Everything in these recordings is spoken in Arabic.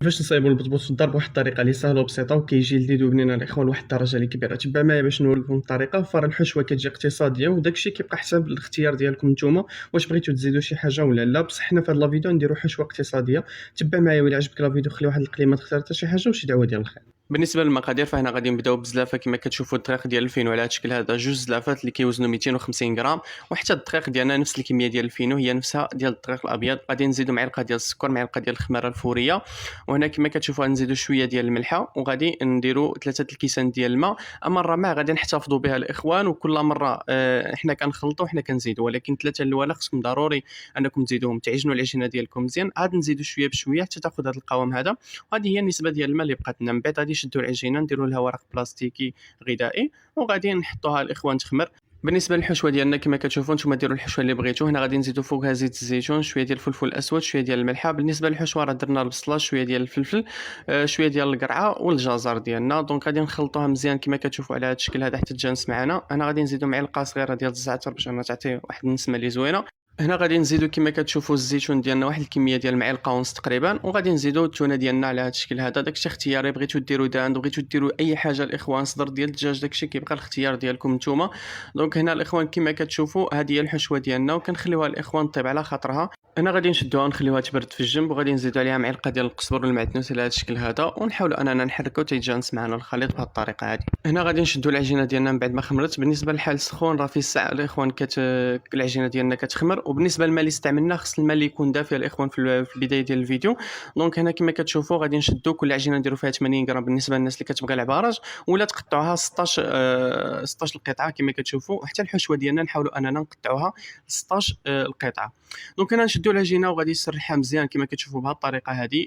كيفاش نصايبوا البطبوط في الدار بواحد الطريقه اللي سهله وبسيطه وكيجي لذيذ وبنينه الاخوان لواحد الدرجه اللي كبيره. تبع معايا باش نوريكم الطريقه. فرا الحشوه كتجي اقتصاديه وداكشي كيبقى حسب الاختيار ديالكم نتوما، واش بغيتو تزيدوا شي حاجه ولا لا. بصح حنا في هذا الفيديو نديروا حشوه اقتصاديه. تبع معايا، وإلا عجبك الفيديو خلي واحد الكلمه تختار حتى شي حاجه وشي دعوه ديال الخير. بالنسبه للمقادير فهنا غادي نبداو بزلافه كما كتشوفوا. الدقيق ديال الفينو على هذا الشكل هذا، جوج زلافات اللي كيوزنوا 250 غرام، وحتى الدقيق ديالنا نفس الكميه ديال الفينو هي نفسها ديال الدقيق الابيض. غادي نزيدوا معلقه ديال السكر، معلقه ديال الخماره الفوريه، وهنا كما كتشوفوا غنزيدوا شويه ديال الملحه، وغادي نديروا 3 الكيسان ديال الماء. اما الرماء غادي نحتفظوا بها الاخوان، وكل مره حنا كنخلطوا حنا كنزيدوا، ولكن 3 الاولى خصكم ضروري انكم تزيدوهم تعجنوا العجينه ديالكم مزيان. عاد نزيدوا شويه بشويه حتى تاخذ هذا القوام هذا، وهذه هي النسبه ديال الماء اللي بقات لنا. من بعد غادي نشدوا العجينه نديروا لها ورق بلاستيكي غذائي، وغادي نحطوها الاخوان تخمر. بالنسبه للحشوه ديالنا كما كتشوفوا نتوما ديروا الحشوه اللي بغيتو. هنا غادي نزيدوا فوقها زيت الزيتون، شويه ديال الفلفل الاسود، شويه ديال الملحه. بالنسبه للحشوه راه درنا البصله، شويه ديال الفلفل، شويه ديال القرعه والجزر ديالنا. دونك غادي نخلطوها مزيان كما كتشوفوا على هذا الشكل هذا حتى تجانس معنا. انا غادي نزيدوا معلقه صغيره ديال الزعتر باش انها تعطي واحد النسمه اللي زوينه. هنا غادي نزيدو كما كتشوفوا الزيتون ديالنا واحد الكميه ديال معلقه ونص تقريبا، وغادي نزيدو التونه ديالنا على هذا الشكل هذا. داكشي اختياري، بغيتو ديروا داند، بغيتو ديروا اي حاجه الاخوان، صدر ديال الدجاج، داكشي كيبقى الاختيار ديالكم نتوما. دونك هنا الاخوان كما كتشوفوا هذه هي الحشوه ديالنا، وكنخليوها الاخوان طيب على خاطرها. هنا غادي نشدوها ونخليوها تبرد في الجنب، وغادي نزيدو عليها معلقه ديال القزبر والمعدنوس على هذا الشكل هذا، ونحاولوا اننا نحركو تيجانس معنا الخليط بهذه الطريقه هذه. هنا غادي نشدوا العجينه ديالنا من بعد ما خمرت. بالنسبه للحال السخون راه في الساعه الاخوان العجينه ديالنا كتخمر. وبالنسبه للماء اللي استعملنا خص الماء اللي يكون دافئ الاخوان في البدايه ديال الفيديو. دونك هنا كما كتشوفوا غادي نشدوا كل عجينه نديروا فيها 80 غرام بالنسبه للناس اللي كتبغي العبارج، ولا تقطعوها 16 القطعه كما كتشوفوا. حتى الحشوه ديالنا نحاولوا اننا نقطعوها 16 القطعه. دونك هنا نشدوا العجينه وغادي نسرحها مزيان كما كتشوفوا بهذه الطريقه هذه.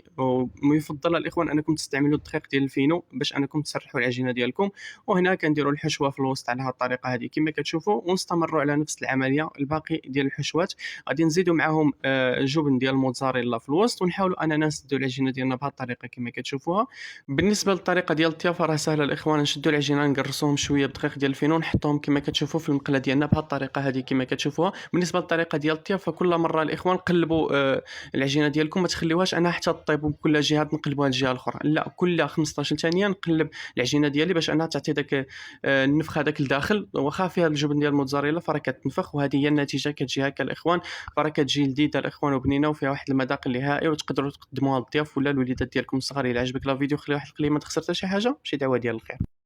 ويفضل الاخوان انكم تستعملوا الدقيق ديال الفينو باش انكم تسرحوا العجينه ديالكم. وهنا كنديروا الحشوه في الوسط على هذه الطريقه هذه كما كتشوفوا، ونستمروا على نفس العمليه. الباقي ديال الحشوات غادي نزيدوا معهم جبن ديال الموتزاريلا في الوسط، ونحاولوا اننا نسدوا العجينه ديالنا بهذه الطريقه كما كتشوفوها. بالنسبه للطريقه ديال الطيافه راه سهله الاخوان. نشدوا العجينه نقرصوهم شويه بدقيق ديال الفينو، نحطوهم كما كتشوفوا في المقله ديالنا بهذه الطريقه هذه كما كتشوفوها. بالنسبه للطريقه ديال الطيافه كل مره الاخوان قلبوا العجينه ديالكم، ما تخليوهاش انها حتى طيب بكل جهه نقلبوها للجهه الاخرى، لا، كل 15 ثانيه نقلب العجينه ديالي باش انها تعطي داك النفخ هذاك لداخل. واخا فيها الجبن ديال الموتزاريلا فراه كتنفخ، وهذه هي النتيجه كتجي هكا الاخوان. فراه كتجي لذيذه الاخوان وبنينه، وفيها واحد المذاق اللي هائل، وتقدروا تقدموها للضياف ولا الوليدات ديالكم الصغار. الى عجبك لا فيديو خلي واحد الكلمه تخسر حتى شي حاجه، شي دعوه ديال الخير.